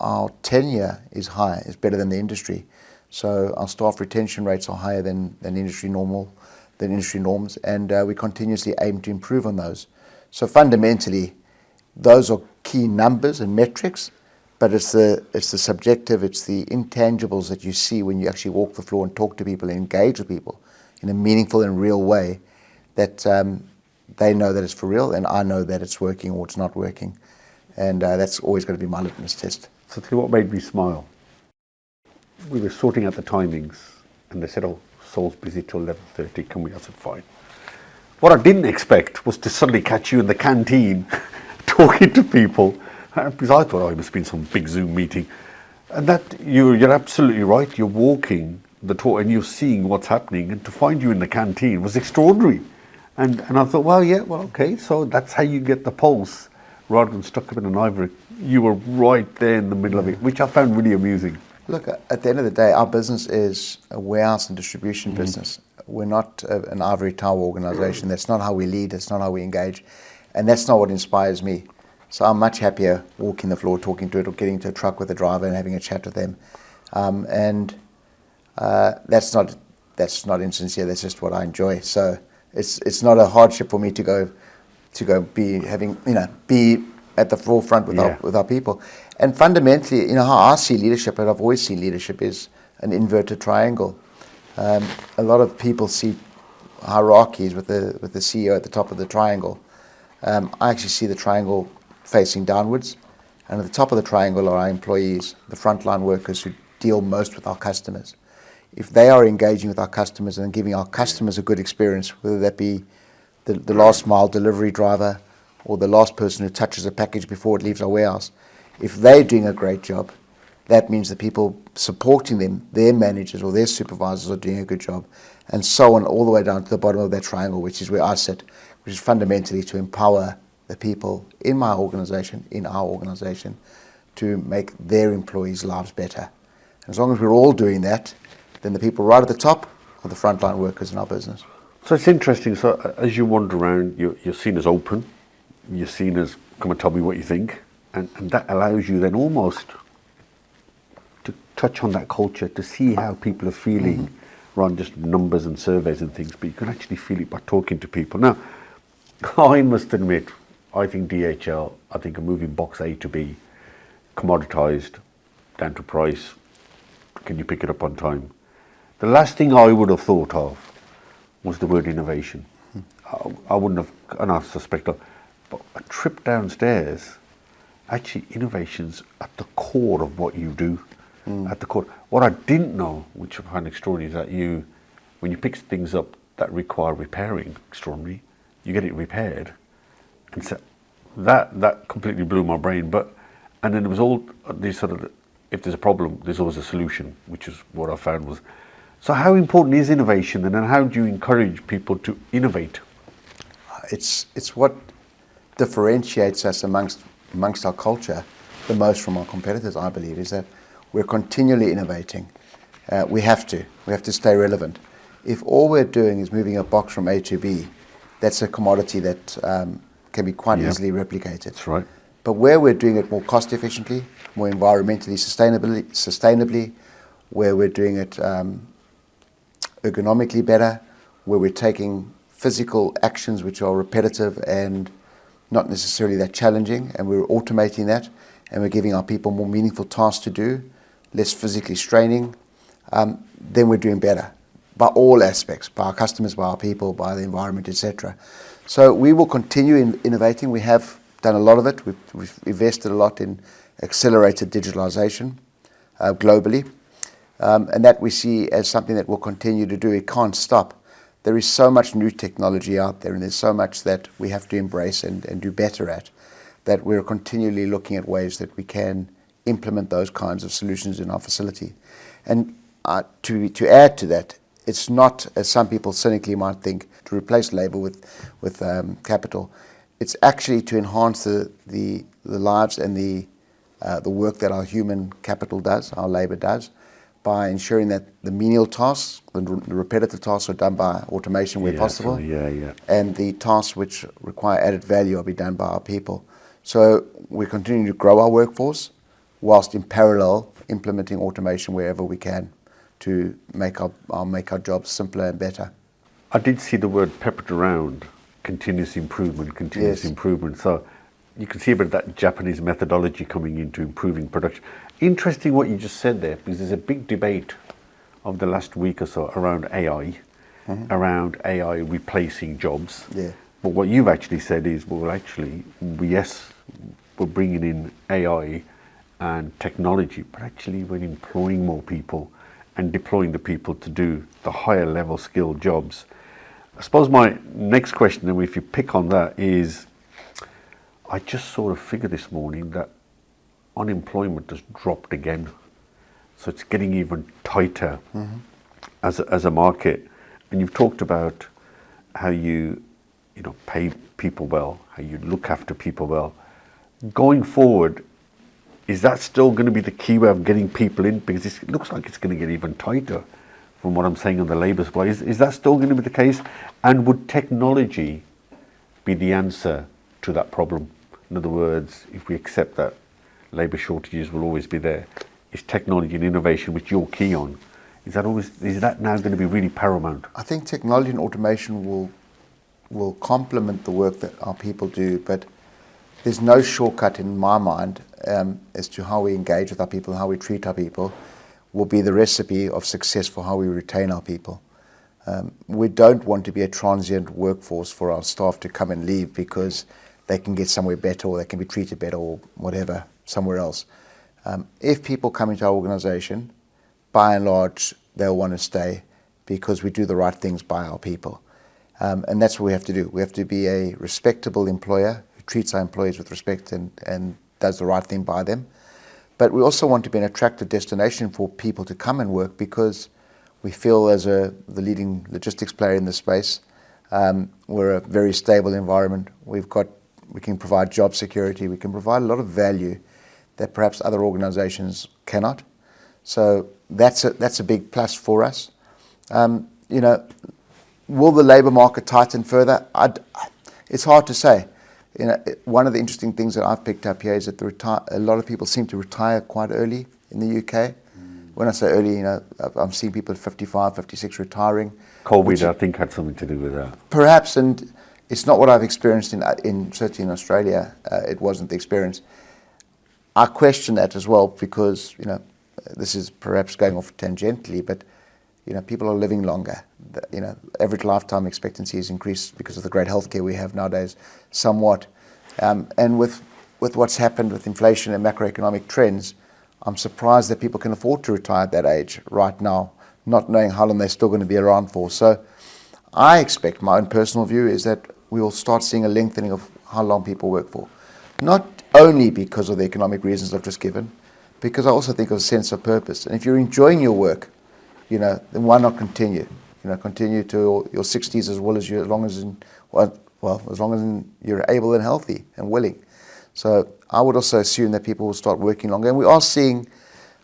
our tenure is high, it's better than the industry. So our staff retention rates are higher than industry norms, and we continuously aim to improve on those. So fundamentally, those are key numbers and metrics, but it's the subjective, it's the intangibles that you see when you actually walk the floor and talk to people and engage with people in a meaningful and real way, that they know that it's for real, and I know that it's working or it's not working. And that's always going to be my litmus test. So tell you what made me smile. We were sorting out the timings, and they said, oh, Saul's busy till 11:30, can we? I said, fine. What I didn't expect was to suddenly catch you in the canteen talking to people, because I thought, oh, it must have been some big Zoom meeting. And that, you're absolutely right, you're walking the talk and you're seeing what's happening, and to find you in the canteen was extraordinary. And I thought, well, yeah, well, okay, so that's how you get the pulse, rather than stuck up in an ivory. You were right there in the middle of it, which I found really amusing. Look, at the end of the day, our business is a warehouse and distribution business. We're not an ivory tower organization. That's not how we lead, that's not how we engage, and that's not what inspires me. So I'm much happier walking the floor, talking to it, or getting into a truck with a driver and having a chat with them. That's not insincere, that's just what I enjoy. So it's not a hardship for me to go be at the forefront with our people. And fundamentally, how I see leadership, and I've always seen leadership, is an inverted triangle. A lot of people see hierarchies with the CEO at the top of the triangle. I actually see the triangle facing downwards, and at the top of the triangle are our employees, the frontline workers who deal most with our customers. If they are engaging with our customers and giving our customers a good experience, whether that be the last mile delivery driver or the last person who touches a package before it leaves our warehouse, if they're doing a great job, that means the people supporting them, their managers or their supervisors are doing a good job, and so on all the way down to the bottom of that triangle, which is where I sit, which is fundamentally to empower the people in my organisation, in our organisation, to make their employees' lives better. And as long as we're all doing that, then the people right at the top are the frontline workers in our business. So it's interesting. So as you wander around, you're seen as open. You're seen as, come and tell me what you think. And that allows you then almost to touch on that culture, to see how people are feeling, rather than just numbers and surveys and things, but you can actually feel it by talking to people. Now, I must admit, I think DHL, I think a moving box A to B, commoditized, down to price, can you pick it up on time? The last thing I would have thought of was the word innovation. I wouldn't have, and I suspect, but a trip downstairs, actually innovation's at the core of what you do, at the core. What I didn't know, which I find extraordinary, is that when you pick things up that require repairing, extraordinary, you get it repaired. And so that completely blew my brain. And then it was all these sort of, if there's a problem, there's always a solution, which is what I found was. So how important is innovation, and then how do you encourage people to innovate? It's what differentiates us amongst our culture the most from our competitors, I believe, is that we're continually innovating. We have to stay relevant. If all we're doing is moving a box from A to B, that's a commodity that can be quite easily replicated. That's right. But where we're doing it more cost efficiently, more environmentally sustainably, where we're doing it ergonomically better, where we're taking physical actions which are repetitive and not necessarily that challenging, and we're automating that, and we're giving our people more meaningful tasks to do, less physically straining, then we're doing better by all aspects, by our customers, by our people, by the environment, etc. So we will continue innovating. We have done a lot of it. We've invested a lot in accelerated digitalization globally, and that we see as something that we'll continue to do. It can't stop. There is so much new technology out there, and there's so much that we have to embrace and do better at, that we're continually looking at ways that we can implement those kinds of solutions in our facility. And to add to that, it's not, as some people cynically might think, to replace labour with capital. It's actually to enhance the lives and the work that our human capital does, our labour does, by ensuring that the menial tasks, the repetitive tasks, are done by automation where possible, and the tasks which require added value will be done by our people. So we're continuing to grow our workforce, whilst in parallel implementing automation wherever we can to make our jobs simpler and better. I did see the word peppered around, continuous improvement. So you can see a bit of that Japanese methodology coming into improving production. Interesting what you just said there, because there's a big debate of the last week or so around AI, around AI replacing jobs. Yeah. But what you've actually said is, well, actually, yes, we're bringing in AI and technology, but actually we're employing more people and deploying the people to do the higher level skilled jobs. I suppose my next question, and if you pick on that, is I just saw a figure this morning that unemployment has dropped again. So it's getting even tighter as a market. And you've talked about how you pay people well, how you look after people well. Going forward, is that still going to be the key way of getting people in? Because it looks like it's going to get even tighter from what I'm saying on the labour supply. Is that still going to be the case? And would technology be the answer to that problem? In other words, if we accept that labour shortages will always be there, is technology and innovation, which you're key on, is that now going to be really paramount? I think technology and automation will complement the work that our people do, but there's no shortcut in my mind as to how we engage with our people and how we treat our people will be the recipe of success for how we retain our people. We don't want to be a transient workforce for our staff to come and leave because they can get somewhere better or they can be treated better or whatever somewhere else. If people come into our organisation, by and large, they'll want to stay because we do the right things by our people. And that's what we have to do. We have to be a respectable employer who treats our employees with respect and does the right thing by them. But we also want to be an attractive destination for people to come and work, because we feel as the leading logistics player in the space, we're a very stable environment. We can provide job security. We can provide a lot of value that perhaps other organisations cannot. So that's a big plus for us. Will the labour market tighten further? It's hard to say. One of the interesting things that I've picked up here is that a lot of people seem to retire quite early in the UK. When I say early, I'm seeing people at 55, 56 retiring. COVID, I think, had something to do with that. Perhaps, and it's not what I've experienced certainly in Australia. It wasn't the experience. I question that as well, because this is perhaps going off tangentially, but people are living longer. Average lifetime expectancy has increased because of the great healthcare we have nowadays, somewhat. And with what's happened with inflation and macroeconomic trends, I'm surprised that people can afford to retire at that age right now, not knowing how long they're still going to be around for. So I expect, my own personal view is that we will start seeing a lengthening of how long people work for. Not only because of the economic reasons I've just given, because I also think of a sense of purpose. And if you're enjoying your work, then why not continue? Continue to your 60s as well as as long as you're able and healthy and willing. So I would also assume that people will start working longer, and we are seeing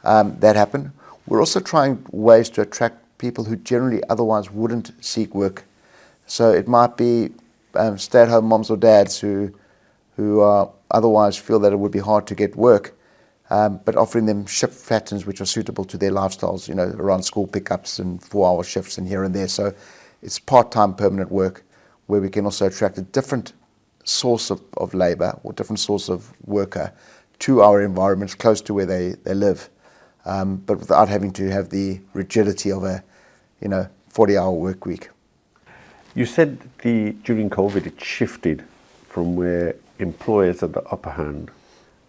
that happen. We're also trying ways to attract people who generally otherwise wouldn't seek work. So it might be stay-at-home moms or dads who otherwise feel that it would be hard to get work, but offering them shift patterns which are suitable to their lifestyles, around school pickups and 4-hour shifts and here and there. So it's part-time permanent work where we can also attract a different source of labour or different source of worker to our environments close to where they live, but without having to have the rigidity of a 40-hour work week. You said during COVID it shifted from where employers had the upper hand,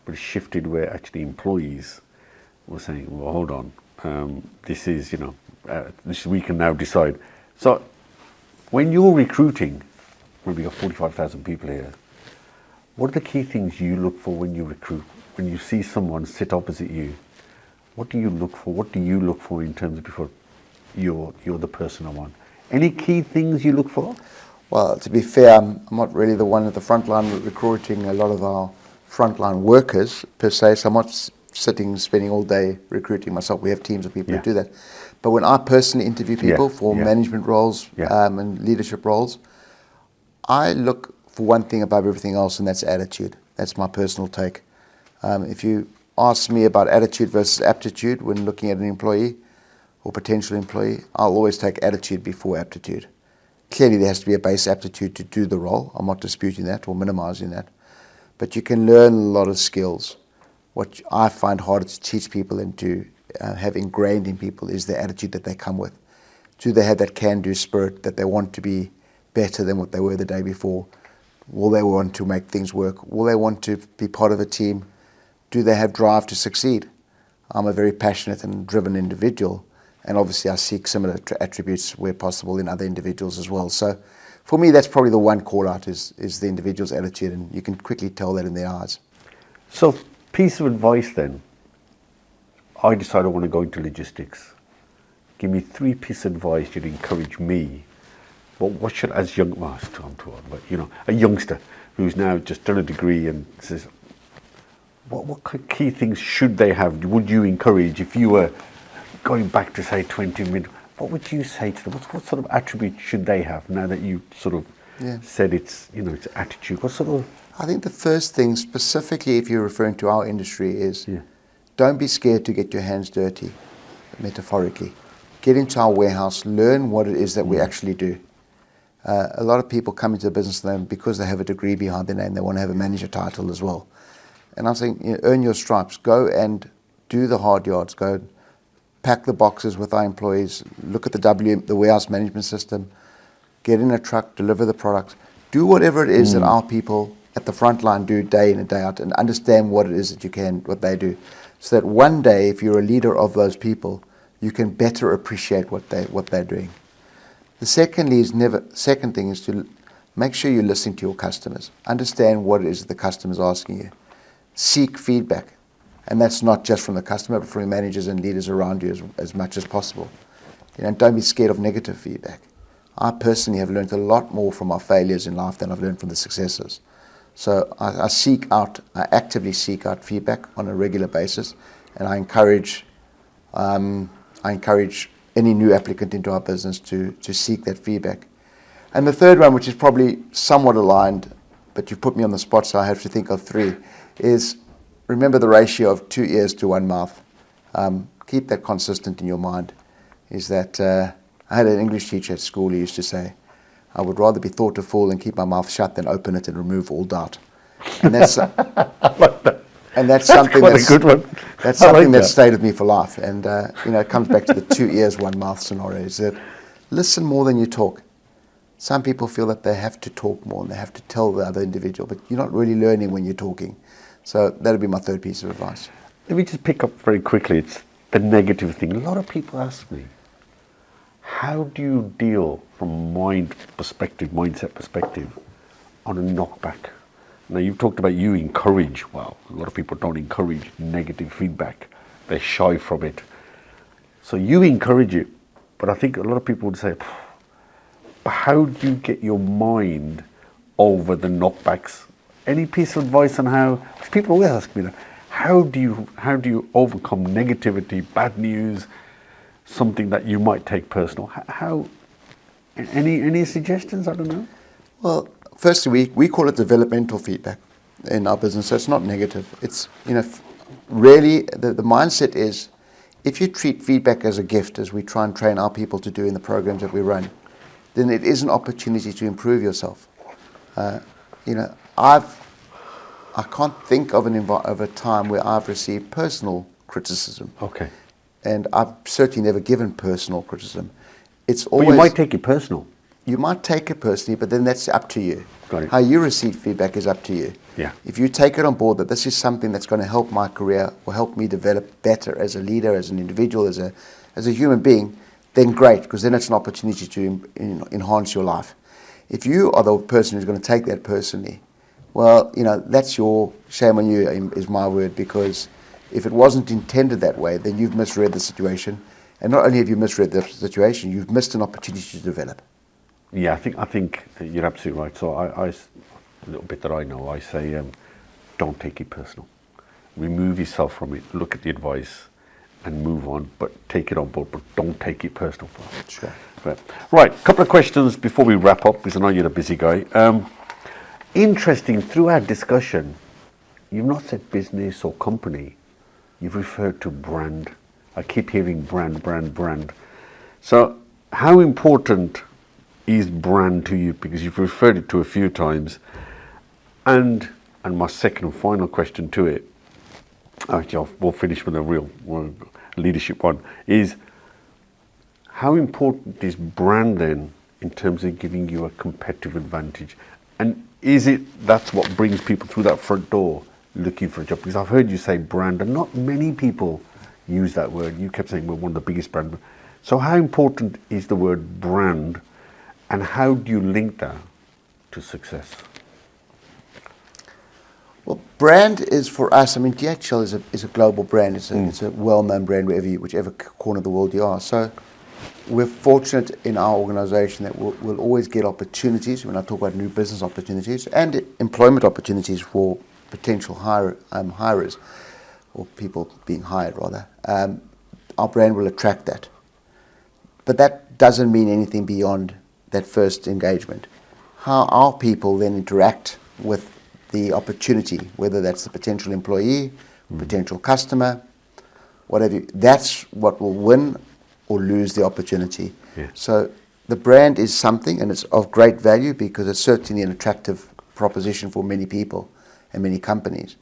but it shifted where actually employees were saying, well, hold on, this is, we can now decide. So when you're recruiting, we've got 45,000 people here, what are the key things you look for when you recruit? When you see someone sit opposite you, what do you look for? What do you look for in terms of before you're the person I want? Any key things you look for? Well, to be fair, I'm not really the one at the front line recruiting a lot of our frontline workers per se, so I'm not spending all day recruiting myself. We have teams of people who do that. But when I personally interview people for management roles and leadership roles, I look for one thing above everything else, and that's attitude. That's my personal take. If you ask me about attitude versus aptitude when looking at an employee or potential employee, I'll always take attitude before aptitude. Clearly there has to be a base aptitude to do the role. I'm not disputing that or minimizing that. But you can learn a lot of skills. What I find harder to teach people and to have ingrained in people is the attitude that they come with. Do they have that can-do spirit, that they want to be better than what they were the day before? Will they want to make things work? Will they want to be part of a team? Do they have drive to succeed? I'm a very passionate and driven individual, and obviously I seek similar attributes where possible in other individuals as well. So for me, that's probably the one call out is the individual's attitude, and you can quickly tell that in their eyes. So, piece of advice then. I decide I want to go into logistics. Give me 3 pieces of advice you'd encourage me. But what should, I'm too old, but a youngster who's now just done a degree and says, what key things should they have? Would you encourage if you were going back to say 20 minutes? What would you say to them? What sort of attributes should they have now that you sort of said it's attitude? What sort of? I think the first thing, specifically if you're referring to our industry, is don't be scared to get your hands dirty, metaphorically. Get into our warehouse, learn what it is that we actually do. A lot of people come into the business and because they have a degree behind their name, they want to have a manager title as well. And I'm saying, earn your stripes. Go and do the hard yards. Go pack the boxes with our employees. Look at the warehouse management system. Get in a truck, deliver the products. Do whatever it is that our people at the front line do day in and day out, and understand what it is that what they do. So that one day, if you're a leader of those people, you can better appreciate what they're doing. The second thing is to make sure you're listening to your customers. Understand what it is that the customer is asking you. Seek feedback. And that's not just from the customer, but from your managers and leaders around you as much as possible. Don't be scared of negative feedback. I personally have learned a lot more from our failures in life than I've learned from the successes. So I actively seek out feedback on a regular basis, and I encourage any new applicant into our business to seek that feedback. And the third one, which is probably somewhat aligned, but you put me on the spot, so I have to think of three, is remember the ratio of 2 ears to 1 mouth. Keep that consistent in your mind. Is that I had an English teacher at school who used to say, I would rather be thought a fool and keep my mouth shut than open it and remove all doubt. And that's that's something quite a good one. That's something that stayed with me for life. And it comes back to the 2 ears, 1 mouth scenario. Is that listen more than you talk. Some people feel that they have to talk more and they have to tell the other individual, but you're not really learning when you're talking. So that would be my third piece of advice. Let me just pick up very quickly. It's the negative thing. A lot of people ask me, how do you deal from a mindset perspective, on a knockback? Now, you've talked about you encourage. Well, a lot of people don't encourage negative feedback. They're shy from it. So you encourage it, but I think a lot of people would say, but how do you get your mind over the knockbacks? Any piece of advice on how? Because people always ask me that. How do you overcome negativity, bad news, something that you might take personal? How? Any suggestions? I don't know. Well, firstly, we call it developmental feedback in our business, so it's not negative. It's really the mindset is, if you treat feedback as a gift, as we try and train our people to do in the programs that we run, then it is an opportunity to improve yourself. I can't think of a time where I've received personal criticism. Okay. And I've certainly never given personal criticism. It's always. But you might take it personal. You might take it personally, but then that's up to you. Got it. How you receive feedback is up to you. Yeah. If you take it on board that this is something that's going to help my career or help me develop better as a leader, as an individual, as a human being, then great, because then it's an opportunity to enhance your life. If you are the person who's going to take that personally, well, that's your shame on you, is my word, because if it wasn't intended that way, then you've misread the situation. And not only have you misread the situation, you've missed an opportunity to develop. Yeah, I think you're absolutely right. So I a little bit that I know, I say, don't take it personal. Remove yourself from it, look at the advice and move on, but take it on board, but don't take it personal. Sure. Right, a couple of questions before we wrap up, because I know you're a busy guy. Interesting, through our discussion, you've not said business or company, you've referred to brand. I keep hearing brand. So how important is brand to you? Because you've referred it to a few times. And my second and final question to it, actually we'll finish with a real leadership one, is how important is brand then in terms of giving you a competitive advantage? And is it that's what brings people through that front door looking for a job? Because I've heard you say brand, and not many people use that word. You kept saying we're one of the biggest brands. So how important is the word brand, and how do you link that to success? Well, brand is for us, DHL is a global brand. It's a well-known brand whichever corner of the world you are. So we're fortunate in our organisation that we'll always get opportunities, when I talk about new business opportunities and employment opportunities for potential hirers, or people being hired rather. Our brand will attract that. But that doesn't mean anything beyond that first engagement. How our people then interact with the opportunity, whether that's the potential employee, potential customer, whatever, that's what will win or lose the opportunity. Yeah. So the brand is something, and it's of great value because it's certainly an attractive proposition for many people and many companies.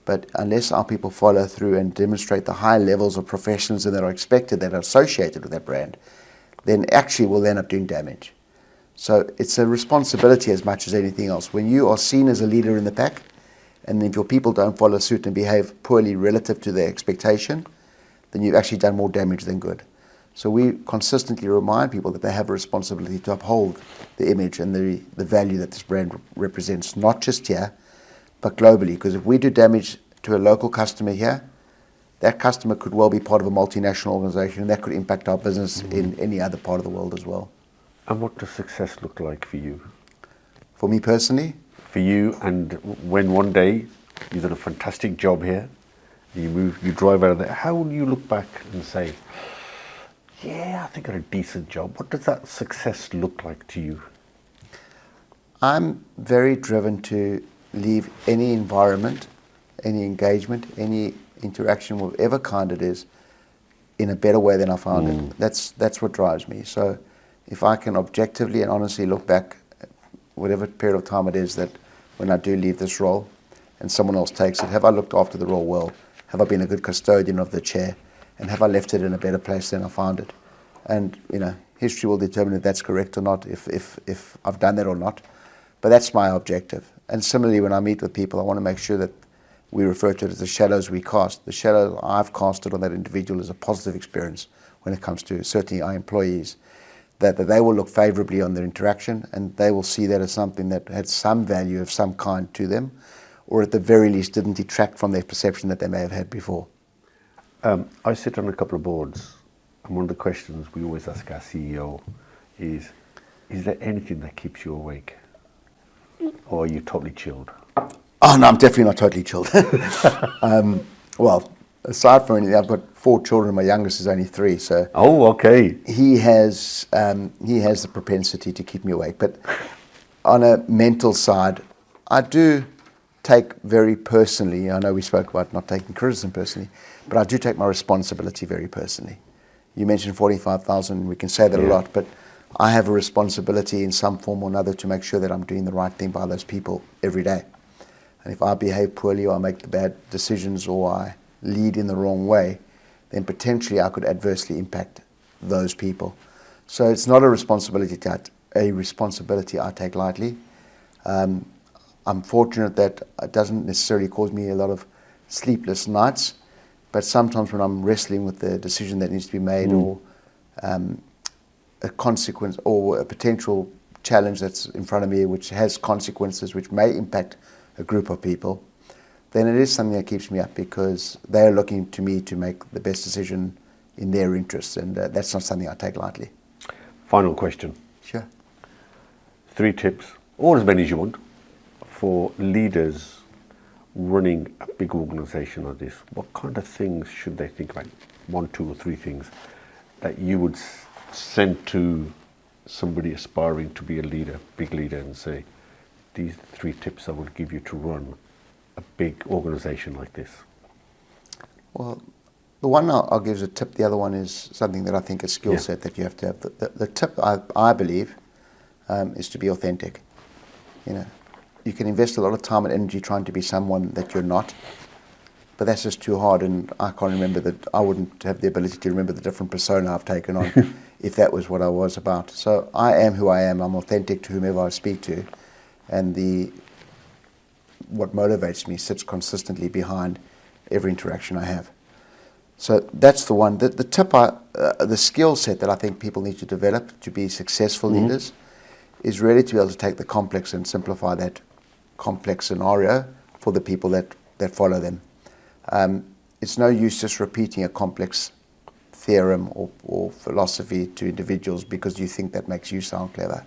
But unless our people follow through and demonstrate the high levels of professionalism that are expected, that are associated with that brand, then actually we'll end up doing damage. So it's a responsibility as much as anything else. When you are seen as a leader in the pack, and if your people don't follow suit and behave poorly relative to their expectation, then you've actually done more damage than good. So we consistently remind people that they have a responsibility to uphold the image and the value that this brand represents, not just here, but globally. Because if we do damage to a local customer here, that customer could well be part of a multinational organization, and that could impact our business in any other part of the world as well. And what does success look like for you? For me personally? For you, and when one day you've done a fantastic job here, you drive out of there, how will you look back and say, yeah, I think I did a decent job? What does that success look like to you? I'm very driven to leave any environment, any engagement, any interaction, whatever kind it is, in a better way than I found it. That's what drives me. So if I can objectively and honestly look back, whatever period of time it is that when I do leave this role and someone else takes it, have I looked after the role well? Have I been a good custodian of the chair? And have I left it in a better place than I found it? And, history will determine if that's correct or not, if I've done that or not. But that's my objective. And similarly, when I meet with people, I want to make sure that we refer to it as the shadows we cast. The shadow I've casted on that individual is a positive experience when it comes to certainly our employees, that they will look favorably on their interaction and they will see that as something that had some value of some kind to them, or at the very least didn't detract from their perception that they may have had before. I sit on a couple of boards, and one of the questions we always ask our CEO is there anything that keeps you awake? Or are you totally chilled? Oh, no, I'm definitely not totally chilled. Well, aside from anything, I've got 4 children. My youngest is only 3, so Oh, okay. he has the propensity to keep me awake. But on a mental side, I do take very personally. I know we spoke about not taking criticism personally, but I do take my responsibility very personally. You mentioned 45,000. We can say that a lot, but I have a responsibility in some form or another to make sure that I'm doing the right thing by those people every day. And if I behave poorly or I make the bad decisions or I lead in the wrong way, then potentially I could adversely impact those people. So it's not a responsibility I take lightly. I'm fortunate that it doesn't necessarily cause me a lot of sleepless nights, but sometimes when I'm wrestling with the decision that needs to be made or a consequence or a potential challenge that's in front of me which has consequences which may impact a group of people, then it is something that keeps me up because they're looking to me to make the best decision in their interests, and that's not something I take lightly. Final question. Sure. 3 tips, or as many as you want, for leaders running a big organisation like this. What kind of things should they think about? 1, 2 or 3 things that you would send to somebody aspiring to be a leader, big leader, and say, these are 3 tips I would give you to run a big organisation like this. Well, the one I'll give as a tip, the other one is something that I think a skill set that you have to have. The tip, I believe, is to be authentic. You can invest a lot of time and energy trying to be someone that you're not, but that's just too hard, and I can't remember that. I wouldn't have the ability to remember the different persona I've taken on if that was what I was about. So I am who I am. I'm authentic to whomever I speak to, and what motivates me sits consistently behind every interaction I have. So that's the one. The tip, the skill set that I think people need to develop to be successful leaders is really to be able to take the complex and simplify that complex scenario for the people that follow them. It's no use just repeating a complex theorem or philosophy to individuals because you think that makes you sound clever.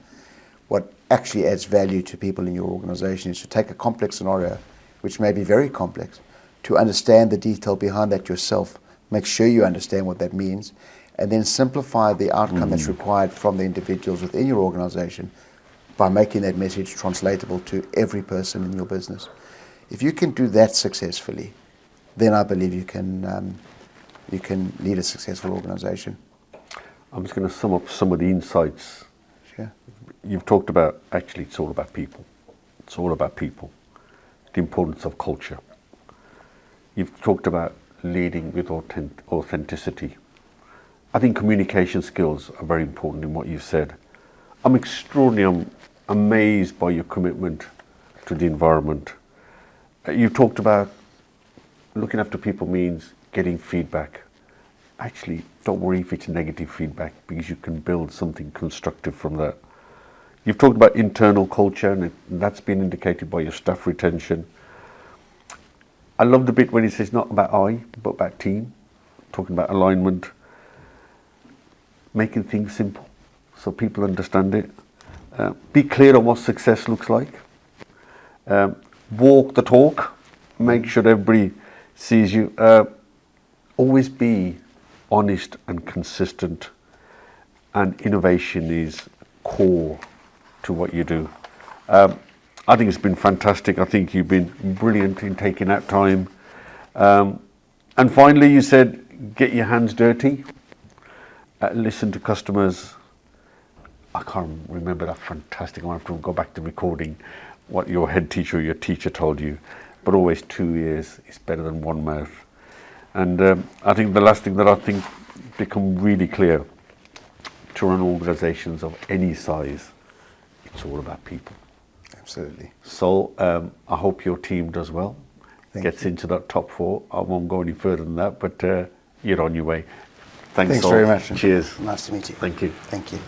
What actually adds value to people in your organization is to take a complex scenario, which may be very complex, to understand the detail behind that yourself, make sure you understand what that means, and then simplify the outcome that's required from the individuals within your organization by making that message translatable to every person in your business. If you can do that successfully, then I believe you can lead a successful organization. I'm just going to sum up some of the insights. Sure. You've talked about, actually, it's all about people. It's all about people. The importance of culture. You've talked about leading with authenticity. I think communication skills are very important in what you've said. I'm amazed by your commitment to the environment. You've talked about looking after people means getting feedback. Actually, don't worry if it's negative feedback, because you can build something constructive from that. You've talked about internal culture, and that's been indicated by your staff retention. I love the bit when he says not about I, but about team, talking about alignment, making things simple so people understand it. Be clear on what success looks like. Walk the talk, make sure everybody sees you. Always be honest and consistent, and innovation is core to what you do. I think it's been fantastic. I think you've been brilliant in taking that time. And finally, you said, get your hands dirty, listen to customers. I can't remember that fantastic. I have to go back to recording what your head teacher or your teacher told you, but always 2 ears is better than one mouth. And I think the last thing that I think become really clear to run organisations of any size, it's all about people. Absolutely. So I hope your team does well, gets into that top 4. I won't go any further than that, but you're on your way. Thanks very much. Cheers. Nice to meet you. Thank you. Thank you.